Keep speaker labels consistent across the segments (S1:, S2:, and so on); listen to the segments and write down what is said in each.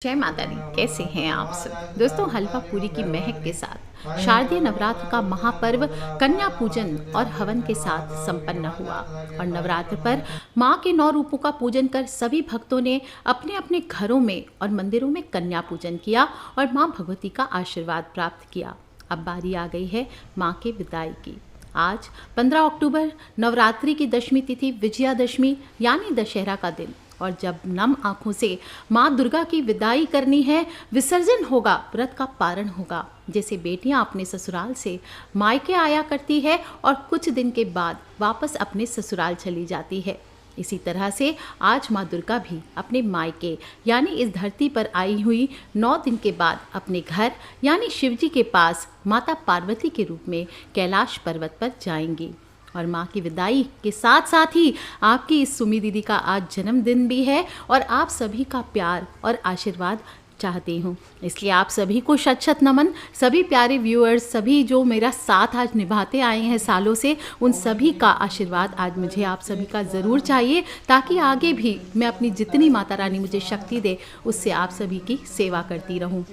S1: जय माता दी। कैसे हैं आप सब दोस्तों। हलवा पूरी की महक के साथ शारदीय नवरात्र का महापर्व कन्या पूजन और हवन के साथ संपन्न हुआ और नवरात्र पर मां के 9 रूपों का पूजन कर सभी भक्तों ने अपने अपने घरों में और मंदिरों में कन्या पूजन किया और मां भगवती का आशीर्वाद प्राप्त किया। अब बारी आ गई है मां के विदाई की। आज 15 अक्टूबर नवरात्रि की दशमी तिथि विजयादशमी यानी दशहरा का दिन, और जब नम आंखों से माँ दुर्गा की विदाई करनी है, विसर्जन होगा, व्रत का पारण होगा। जैसे बेटियां अपने ससुराल से मायके आया करती है और कुछ दिन के बाद वापस अपने ससुराल चली जाती है, इसी तरह से आज माँ दुर्गा भी अपने मायके यानी इस धरती पर आई हुई 9 दिन के बाद अपने घर यानी शिवजी के पास माता पार्वती के रूप में कैलाश पर्वत पर जाएंगी। और माँ की विदाई के साथ साथ ही आपकी इस सुमी दीदी का आज जन्मदिन भी है और आप सभी का प्यार और आशीर्वाद चाहती हूँ, इसलिए आप सभी को शत शत नमन। सभी प्यारे व्यूअर्स, सभी जो मेरा साथ आज निभाते आए हैं सालों से, उन सभी का आशीर्वाद आज मुझे आप सभी का ज़रूर चाहिए, ताकि आगे भी मैं अपनी जितनी माता रानी मुझे शक्ति दे उससे आप सभी की सेवा करती रहूँ।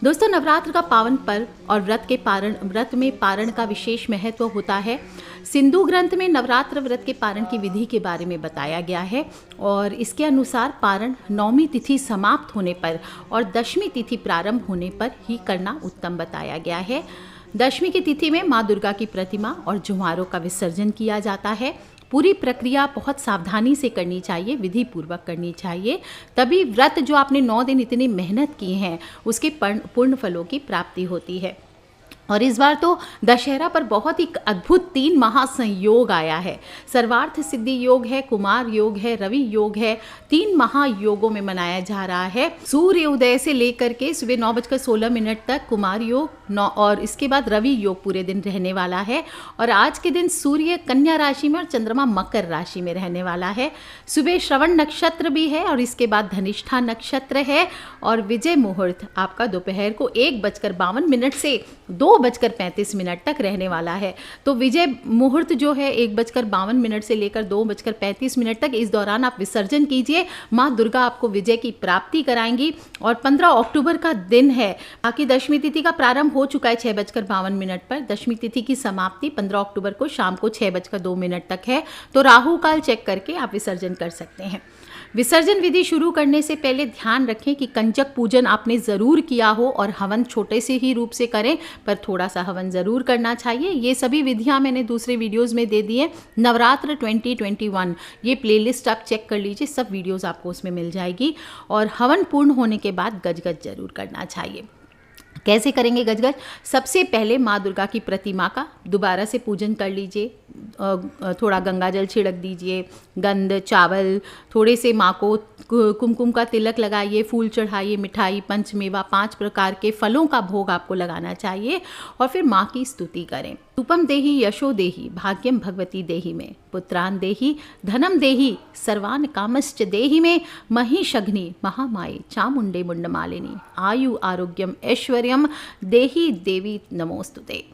S1: दोस्तों, नवरात्र का पावन पर्व और व्रत में पारण का विशेष महत्व होता है। सिंधु ग्रंथ में नवरात्र व्रत के पारण की विधि के बारे में बताया गया है और इसके अनुसार पारण 9वीं तिथि समाप्त होने पर और 10वीं तिथि प्रारंभ होने पर ही करना उत्तम बताया गया है। 10वीं की तिथि में माँ दुर्गा की प्रतिमा और जुहारों का विसर्जन किया जाता है। पूरी प्रक्रिया बहुत सावधानी से करनी चाहिए, विधि पूर्वक करनी चाहिए, तभी व्रत जो आपने 9 दिन इतनी मेहनत की हैं उसके पूर्ण फलों की प्राप्ति होती है। और इस बार तो दशहरा पर बहुत ही अद्भुत 3 महासंयोग आया है। सर्वार्थ सिद्धि योग है, कुमार योग है, रवि योग है। 3 महायोगों में मनाया जा रहा है। सूर्य उदय से लेकर के सुबह 9:16 तक कुमार योग और इसके बाद रवि योग पूरे दिन रहने वाला है। और आज के दिन सूर्य कन्या राशि में और चंद्रमा मकर राशि में रहने वाला है। सुबह श्रवण नक्षत्र भी है और इसके बाद धनिष्ठा नक्षत्र है। और विजय मुहूर्त आपका दोपहर को 1:52 से 2:35 तक रहने वाला है। तो विजय मुहूर्त जो है 1:52 से लेकर 2:35 तक, इस दौरान आप विसर्जन कीजिए। माँ दुर्गा आपको विजय की प्राप्ति कराएंगी। और 15 अक्टूबर का दिन है। बाकी 10वीं तिथि का प्रारंभ हो चुका है 6:52 पर। 10वीं तिथि की समाप्ति 15 अक्टूबर को शाम को 6:02 तक है। तो राहु काल चेक करके आप विसर्जन कर सकते हैं। विसर्जन विधि शुरू करने से पहले ध्यान रखें कि कंजक पूजन आपने ज़रूर किया हो और हवन छोटे से ही रूप से करें, पर थोड़ा सा हवन ज़रूर करना चाहिए। ये सभी विधियां मैंने दूसरे वीडियोस में दे दी है। नवरात्र 2021 ये प्लेलिस्ट आप चेक कर लीजिए, सब वीडियोस आपको उसमें मिल जाएगी। और हवन पूर्ण होने के बाद गजगज जरूर करना चाहिए। कैसे करेंगे गजगज? सबसे पहले माँ दुर्गा की प्रतिमा का दोबारा से पूजन कर लीजिए। थोड़ा गंगा जल छिड़क दीजिए, गंध, चावल, थोड़े से माँ को कुमकुम का तिलक लगाइए, फूल चढ़ाइए, मिठाई, पंचमेवा, 5 प्रकार के फलों का भोग आपको लगाना चाहिए। और फिर माँ की स्तुति करें। रूपम देहि यशो देहि भाग्यम भगवती देहि में, पुत्रान देहि धनम देहि सर्वान कामश्च देहि में, महिषघ्नि महामाई चामुंडे मुंडमालिनी आयु आरोग्यम ऐश्वर्यम देहि देवी नमोस्तुते।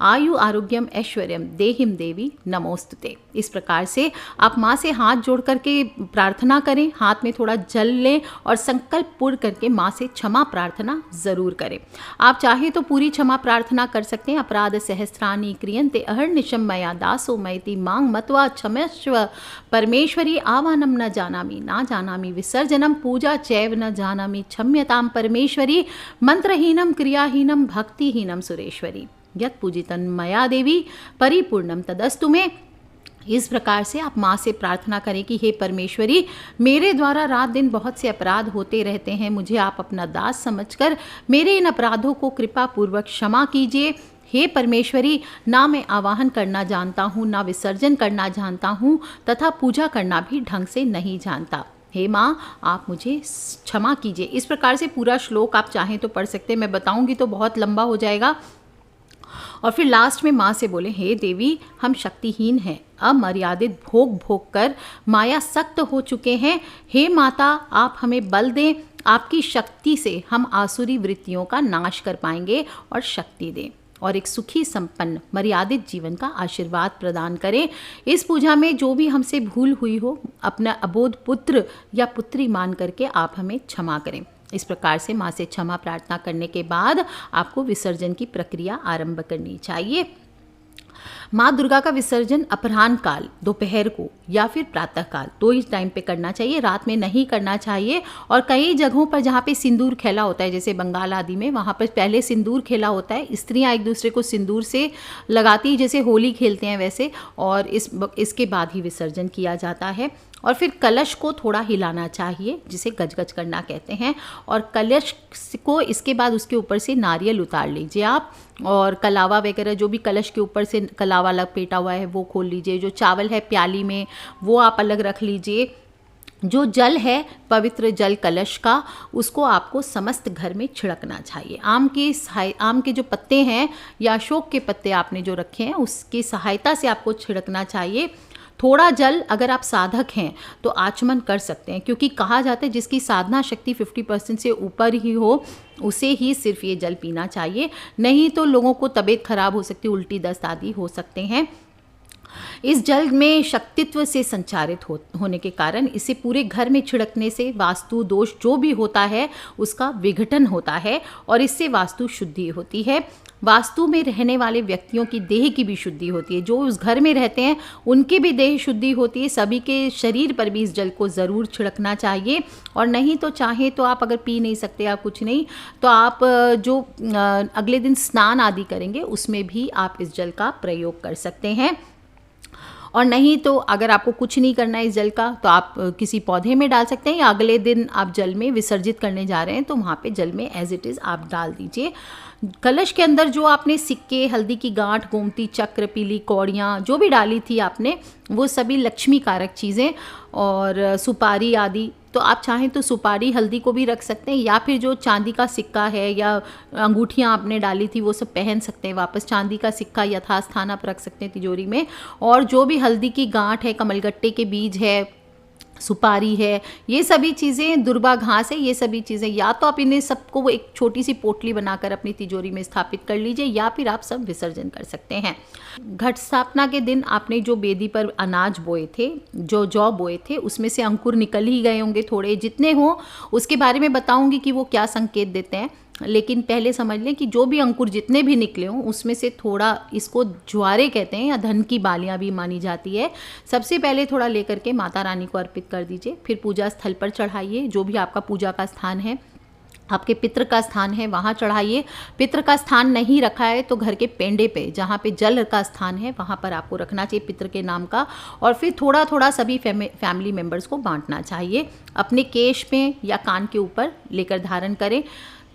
S1: आयु आरोग्यम ऐश्वर्यम देहिम देवी नमोस्तुते। इस प्रकार से आप माँ से हाथ जोड़ करके प्रार्थना करें। हाथ में थोड़ा जल लें और संकल्प पूर्ण करके माँ से क्षमा प्रार्थना ज़रूर करें। आप चाहे तो पूरी क्षमा प्रार्थना कर सकते हैं। अपराध सहस्राणि क्रियन्ते अहर्निशम मया दासो मयति मांग मत्वा क्षमस्व परमेश्वरी आवानम न जानामि विसर्जनम पूजा चैव न जानामि क्षम्यताम परमेश्वरी मंत्रहीनम क्रियाहीनम भक्तिहीनम सुरेश्वरी यत् पूजितन मया देवी परिपूर्णम तदस्तु में। इस प्रकार से आप माँ से प्रार्थना करें कि हे परमेश्वरी, मेरे द्वारा रात दिन बहुत से अपराध होते रहते हैं, मुझे आप अपना दास समझकर मेरे इन अपराधों को कृपा पूर्वक क्षमा कीजिए। हे परमेश्वरी, ना मैं आवाहन करना जानता हूँ, ना विसर्जन करना जानता हूँ, तथा पूजा करना भी ढंग से नहीं जानता। हे माँ, आप मुझे क्षमा कीजिए। इस प्रकार से पूरा श्लोक आप चाहें तो पढ़ सकते हैं। मैं बताऊँगी तो बहुत लंबा हो जाएगा। और फिर लास्ट में माँ से बोले, हे देवी, हम शक्तिहीन हैं, अमर्यादित भोग कर माया सक्त हो चुके हैं। हे माता, आप हमें बल दें, आपकी शक्ति से हम आसुरी वृत्तियों का नाश कर पाएंगे और शक्ति दें। और एक सुखी संपन्न मर्यादित जीवन का आशीर्वाद प्रदान करें। इस पूजा में जो भी हमसे भूल हुई हो, अपना अबोध पुत्र या पुत्री मान करके आप हमें क्षमा करें। इस प्रकार से माँ से क्षमा प्रार्थना करने के बाद आपको विसर्जन की प्रक्रिया आरंभ करनी चाहिए। माँ दुर्गा का विसर्जन अपराह्न काल, दोपहर को या फिर प्रातः काल, दो ही टाइम पे करना चाहिए, रात में नहीं करना चाहिए। और कई जगहों पर जहाँ पे सिंदूर खेला होता है, जैसे बंगाल आदि में, वहाँ पर पहले सिंदूर खेला होता है, स्त्रियाँ एक दूसरे को सिंदूर से लगाती जैसे होली खेलते हैं वैसे, और इसके बाद ही विसर्जन किया जाता है। और फिर कलश को थोड़ा हिलाना चाहिए, जिसे गजगज करना कहते हैं। और कलश को इसके बाद उसके ऊपर से नारियल उतार लीजिए आप, और कलावा वगैरह जो भी कलश के ऊपर से कलावा लपेटा हुआ है वो खोल लीजिए। जो चावल है प्याली में वो आप अलग रख लीजिए। जो जल है पवित्र जल कलश का, उसको आपको समस्त घर में छिड़कना चाहिए। आम के जो पत्ते हैं या अशोक के पत्ते आपने जो रखे हैं उसकी सहायता से आपको छिड़कना चाहिए। थोड़ा जल अगर आप साधक हैं तो आचमन कर सकते हैं, क्योंकि कहा जाता है जिसकी साधना शक्ति 50% से ऊपर ही हो उसे ही सिर्फ ये जल पीना चाहिए, नहीं तो लोगों को तबीयत खराब हो सकती है, उल्टी दस्त आदि हो सकते हैं। इस जल में शक्तित्व से संचारित होने के कारण इसे पूरे घर में छिड़कने से वास्तु दोष जो भी होता है उसका विघटन होता है और इससे वास्तु शुद्धि होती है। वास्तु में रहने वाले व्यक्तियों की देह की भी शुद्धि होती है, जो उस घर में रहते हैं उनकी भी देह शुद्धि होती है। सभी के शरीर पर भी इस जल को ज़रूर छिड़कना चाहिए। और नहीं तो चाहे तो आप अगर पी नहीं सकते या कुछ नहीं तो आप जो अगले दिन स्नान आदि करेंगे उसमें भी आप इस जल का प्रयोग कर सकते हैं। और नहीं तो अगर आपको कुछ नहीं करना है इस जल का तो आप किसी पौधे में डाल सकते हैं, या अगले दिन आप जल में विसर्जित करने जा रहे हैं तो वहाँ पे जल में एज इट इज़ आप डाल दीजिए। कलश के अंदर जो आपने सिक्के, हल्दी की गांठ, गोमती चक्र, पीली कौड़ियाँ जो भी डाली थी आपने, वो सभी लक्ष्मी कारक चीज़ें और सुपारी आदि, तो आप चाहें तो सुपारी हल्दी को भी रख सकते हैं, या फिर जो चांदी का सिक्का है या अंगूठियाँ आपने डाली थी वो सब पहन सकते हैं वापस। चांदी का सिक्का यथास्थान आप रख सकते हैं तिजोरी में। और जो भी हल्दी की गांठ है, कमलगट्टे के बीज है, सुपारी है, ये सभी चीज़ें, दुर्बा घास है, ये सभी चीज़ें या तो आप इन्हें सबको एक छोटी सी पोटली बनाकर अपनी तिजोरी में स्थापित कर लीजिए, या फिर आप सब विसर्जन कर सकते हैं। घट स्थापना के दिन आपने जो बेदी पर अनाज बोए थे, जो जौ बोए थे, उसमें से अंकुर निकल ही गए होंगे थोड़े, जितने हों उसके बारे में बताऊंगी कि वो क्या संकेत देते हैं। लेकिन पहले समझ लें कि जो भी अंकुर जितने भी निकले हों उसमें से थोड़ा, इसको ज्वारे कहते हैं या धन की बालियां भी मानी जाती है, सबसे पहले थोड़ा लेकर के माता रानी को अर्पित कर दीजिए। फिर पूजा स्थल पर चढ़ाइए, जो भी आपका पूजा का स्थान है, आपके पितृ का स्थान है वहाँ चढ़ाइए। पितृ का स्थान नहीं रखा है तो घर के पेंडे पे, जहाँ पे जल का स्थान है वहाँ पर आपको रखना चाहिए पितृ के नाम का। और फिर थोड़ा थोड़ा सभी फैमिली मेम्बर्स को बांटना चाहिए। अपने केश में या कान के ऊपर लेकर धारण करें।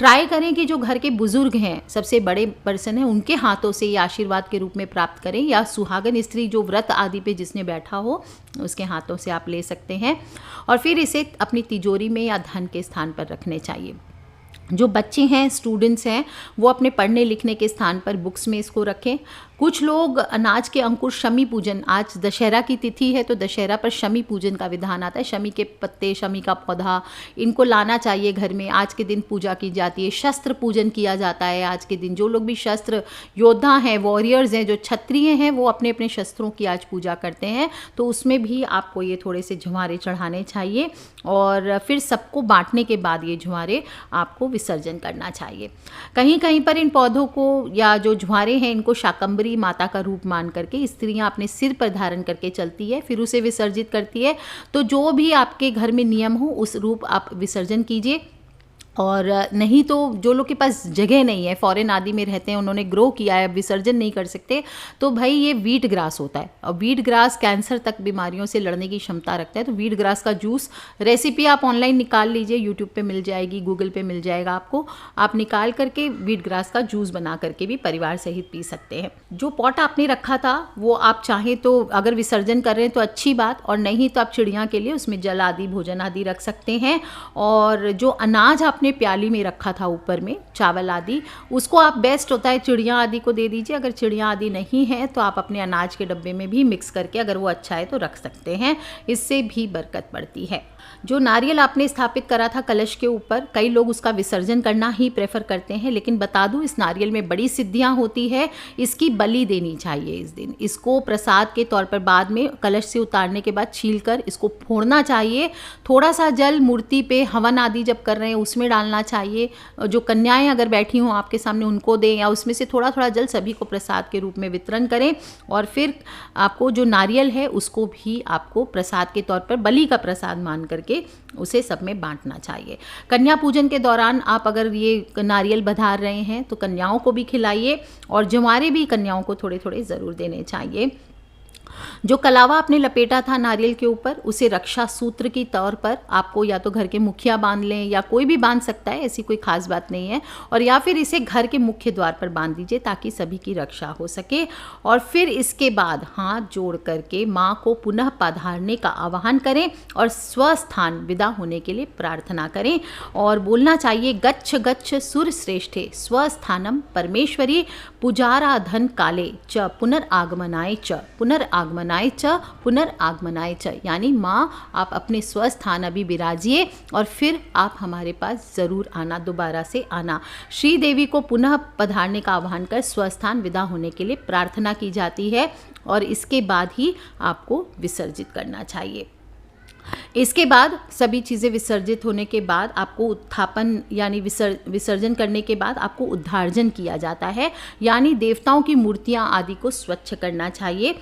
S1: ट्राई करें कि जो घर के बुजुर्ग हैं, सबसे बड़े पर्सन हैं, उनके हाथों से ये आशीर्वाद के रूप में प्राप्त करें, या सुहागन स्त्री जो व्रत आदि पे जिसने बैठा हो उसके हाथों से आप ले सकते हैं। और फिर इसे अपनी तिजोरी में या धन के स्थान पर रखने चाहिए। जो बच्चे हैं, स्टूडेंट्स हैं, वो अपने पढ़ने लिखने के स्थान पर बुक्स में इसको रखें। कुछ लोग अनाज के अंकुर शमी पूजन, आज दशहरा की तिथि है तो दशहरा पर शमी पूजन का विधान आता है। शमी के पत्ते, शमी का पौधा, इनको लाना चाहिए घर में। आज के दिन पूजा की जाती है, शस्त्र पूजन किया जाता है आज के दिन। जो लोग भी शस्त्र योद्धा हैं, वॉरियर्स हैं, जो क्षत्रिय हैं, वो अपने अपने शस्त्रों की आज पूजा करते हैं, तो उसमें भी आपको ये थोड़े से झुमारे चढ़ाने चाहिए। और फिर सबको बांटने के बाद ये झुमारे आपको विसर्जन करना चाहिए। कहीं कहीं पर इन पौधों को या जो झुमारे हैं इनको शाकंभरी माता का रूप मान करके स्त्रियां अपने सिर पर धारण करके चलती है, फिर उसे विसर्जित करती है। तो जो भी आपके घर में नियम हो उस रूप आप विसर्जन कीजिए। और नहीं तो जो लोग के पास जगह नहीं है, फॉरेन आदि में रहते हैं, उन्होंने ग्रो किया है, विसर्जन नहीं कर सकते, तो भाई ये वीट ग्रास होता है। और वीट ग्रास कैंसर तक बीमारियों से लड़ने की क्षमता रखता है। तो वीट ग्रास का जूस रेसिपी आप ऑनलाइन निकाल लीजिए, यूट्यूब पे मिल जाएगी, गूगल पे मिल जाएगा आपको। आप निकाल करके वीट ग्रास का जूस बना करके भी परिवार सहित पी सकते हैं। जो पॉट आपने रखा था वो आप चाहें तो अगर विसर्जन कर रहे हैं तो अच्छी बात, और नहीं तो आप चिड़िया के लिए उसमें जल आदि, भोजन आदि रख सकते हैं। और जो अनाज आप आपने प्याली में रखा था ऊपर में चावल आदि, उसको आप बेस्ट होता है चिड़िया आदि को दे दीजिए। अगर चिड़िया आदि नहीं है तो आप अपने अनाज के डब्बे में भी मिक्स करके अगर वो अच्छा है तो रख सकते हैं, इससे भी बरकत बढ़ती है। जो नारियल आपने स्थापित करा था कलश के ऊपर, कई लोग उसका विसर्जन करना ही प्रेफर करते हैं, लेकिन बता दूं इस नारियल में बड़ी सिद्धियां होती है। इसकी बलि देनी चाहिए इस दिन। इसको प्रसाद के तौर पर बाद में कलश से उतारने के बाद छीलकर इसको फोड़ना चाहिए। थोड़ा सा जल मूर्ति पे हवन आदि जब कर रहे हैं उसमें डालना चाहिए। जो कन्याएं अगर बैठी हों आपके सामने उनको दें, या उसमें से थोड़ा थोड़ा जल सभी को प्रसाद के रूप में वितरण करें। और फिर आपको जो नारियल है उसको भी आपको प्रसाद के तौर पर बलि का प्रसाद मान करके उसे सब में बांटना चाहिए। कन्या पूजन के दौरान आप अगर ये नारियल बधार रहे हैं तो कन्याओं को भी खिलाइए, और जवारे भी कन्याओं को थोड़े थोड़े ज़रूर देने चाहिए। जो कलावा आपने लपेटा था नारियल के ऊपर, उसे रक्षा सूत्र की तौर पर आपको या तो घर के मुखिया बांध लें, या कोई भी बांध सकता है, ऐसी कोई खास बात नहीं है, और या फिर इसे घर के मुख्य द्वार पर बांध दीजिए ताकि सभी की रक्षा हो सके। और फिर इसके बाद हाथ जोड़ करके माँ को पुनः पधारने का आह्वान करें और स्वस्थान विदा होने के लिए प्रार्थना करें, और बोलना चाहिए गच्छ गच्छ सुर श्रेष्ठे स्वस्थानम परमेश्वरी पुजाराधन काले च पुनर्आगमनाय च पुनर्आगमनाय च पुनर्आगमनाय च। यानी माँ आप अपने स्वस्थान अभी विराजिए और फिर आप हमारे पास ज़रूर आना, दोबारा से आना। श्री देवी को पुनः पधारने का आह्वान कर स्वस्थान विदा होने के लिए प्रार्थना की जाती है, और इसके बाद ही आपको विसर्जित करना चाहिए। इसके बाद सभी चीज़ें विसर्जित होने के बाद आपको उत्थापन यानी विसर्जन करने के बाद आपको उद्धार्जन किया जाता है, यानी देवताओं की मूर्तियां आदि को स्वच्छ करना चाहिए।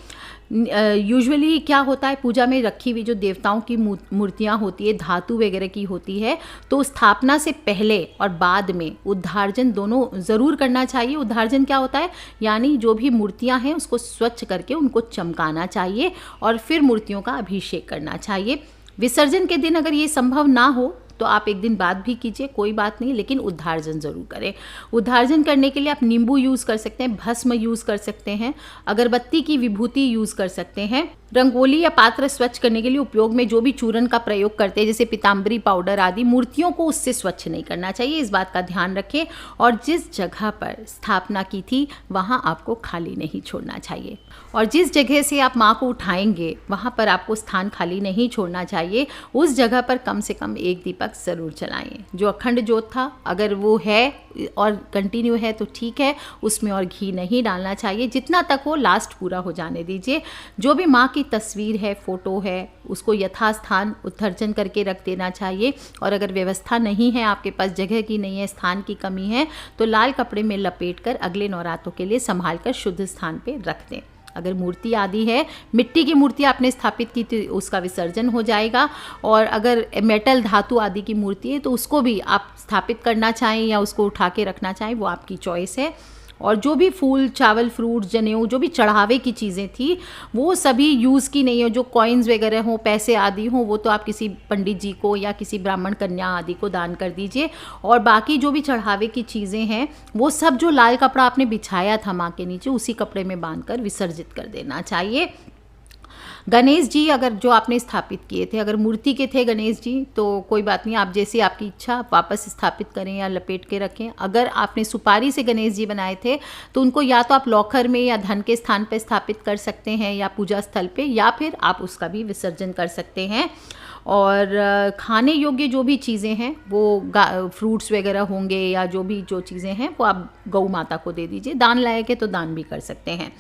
S1: यूजुअली क्या होता है, पूजा में रखी हुई जो देवताओं की मूर्तियां होती है, धातु वगैरह की होती है, तो स्थापना से पहले और बाद में उद्धार्जन दोनों ज़रूर करना चाहिए। उद्धार्जन क्या होता है, यानी जो भी मूर्तियां हैं उसको स्वच्छ करके उनको चमकाना चाहिए और फिर मूर्तियों का अभिषेक करना चाहिए। विसर्जन के दिन अगर ये संभव ना हो तो आप एक दिन बाद भी कीजिए, कोई बात नहीं, लेकिन उद्धार्जन ज़रूर करें। उद्धार्जन करने के लिए आप नींबू यूज़ कर सकते हैं, भस्म यूज़ कर सकते हैं, अगरबत्ती की विभूति यूज़ कर सकते हैं। रंगोली या पात्र स्वच्छ करने के लिए उपयोग में जो भी चूर्ण का प्रयोग करते हैं जैसे पीताम्बरी पाउडर आदि, मूर्तियों को उससे स्वच्छ नहीं करना चाहिए, इस बात का ध्यान रखें। और जिस जगह पर स्थापना की थी वहाँ आपको खाली नहीं छोड़ना चाहिए, और जिस जगह से आप माँ को उठाएंगे वहाँ पर आपको स्थान खाली नहीं छोड़ना चाहिए। उस जगह पर कम से कम एक दीपक ज़रूर जलाएं। जो अखंड ज्योत था अगर वो है और कंटिन्यू है तो ठीक है, उसमें और घी नहीं डालना चाहिए, जितना तक वो लास्ट पूरा हो जाने दीजिए। जो भी माँ की तस्वीर है, फोटो है, उसको यथास्थान उत्सर्जन करके रख देना चाहिए। और अगर व्यवस्था नहीं है, आपके पास जगह की नहीं है, स्थान की कमी है, तो लाल कपड़े में लपेट कर अगले नवरात्रों के लिए संभाल कर शुद्ध स्थान पे रख दें। अगर मूर्ति आदि है, मिट्टी की मूर्ति आपने स्थापित की तो उसका विसर्जन हो जाएगा, और अगर मेटल धातु आदि की मूर्ति है तो उसको भी आप स्थापित करना चाहें या उसको उठा के रखना चाहें, वो आपकी चॉइस है। और जो भी फूल, चावल, फ्रूट, जनेऊ, जो भी चढ़ावे की चीज़ें थी वो सभी यूज़ की नहीं हो। जो कॉइन्स वगैरह हों, पैसे आदि हों, वो तो आप किसी पंडित जी को या किसी ब्राह्मण कन्या आदि को दान कर दीजिए। और बाकी जो भी चढ़ावे की चीज़ें हैं वो सब जो लाल कपड़ा आपने बिछाया था माँ के नीचे, उसी कपड़े में बांध कर विसर्जित कर देना चाहिए। गणेश जी अगर जो आपने स्थापित किए थे, अगर मूर्ति के थे गणेश जी तो कोई बात नहीं, आप जैसे आपकी इच्छा आप वापस स्थापित करें या लपेट के रखें। अगर आपने सुपारी से गणेश जी बनाए थे तो उनको या तो आप लॉकर में या धन के स्थान पर स्थापित कर सकते हैं या पूजा स्थल पे, या फिर आप उसका भी विसर्जन कर सकते हैं। और खाने योग्य जो भी चीज़ें हैं वो फ्रूट्स वगैरह होंगे या जो चीज़ें हैं वो आप गौ माता को दे दीजिए। दान लायक है तो दान भी कर सकते हैं।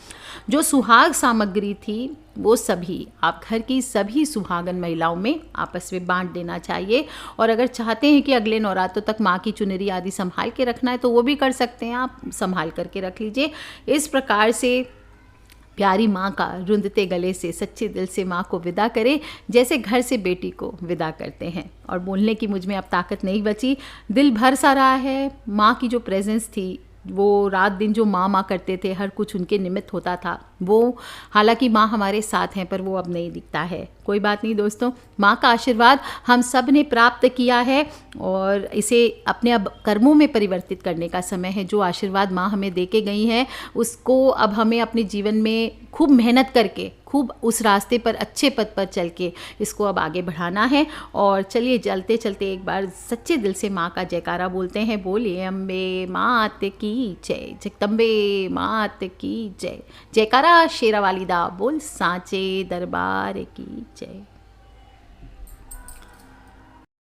S1: जो सुहाग सामग्री थी वो सभी आप घर की सभी सुहागन महिलाओं में आपस में बांट देना चाहिए। और अगर चाहते हैं कि अगले नवरात्रों तक माँ की चुनरी आदि संभाल के रखना है तो वो भी कर सकते हैं, आप संभाल करके रख लीजिए। इस प्रकार से प्यारी माँ का रुंधते गले से सच्चे दिल से माँ को विदा करें, जैसे घर से बेटी को विदा करते हैं। और बोलने की मुझ में अब ताकत नहीं बची, दिल भर सा रहा है। माँ की जो प्रेजेंस थी, वो रात दिन जो माँ करते थे, हर कुछ उनके निमित्त होता था, वो हालांकि माँ हमारे साथ हैं पर वो अब नहीं दिखता है। कोई बात नहीं दोस्तों, माँ का आशीर्वाद हम सब ने प्राप्त किया है और इसे अपने अब कर्मों में परिवर्तित करने का समय है। जो आशीर्वाद माँ हमें दे के गई हैं उसको अब हमें अपने जीवन में खूब मेहनत करके खूब उस रास्ते पर अच्छे पद पर चल के इसको अब आगे बढ़ाना है। और चलिए चलते चलते एक बार सच्चे दिल से माँ का जयकारा बोलते हैं। बोलिए अम्बे मात की जय, जगदम्बे मात की जय। जयकारा शेरा वाली दा बोल, सांचे दरबार की जय।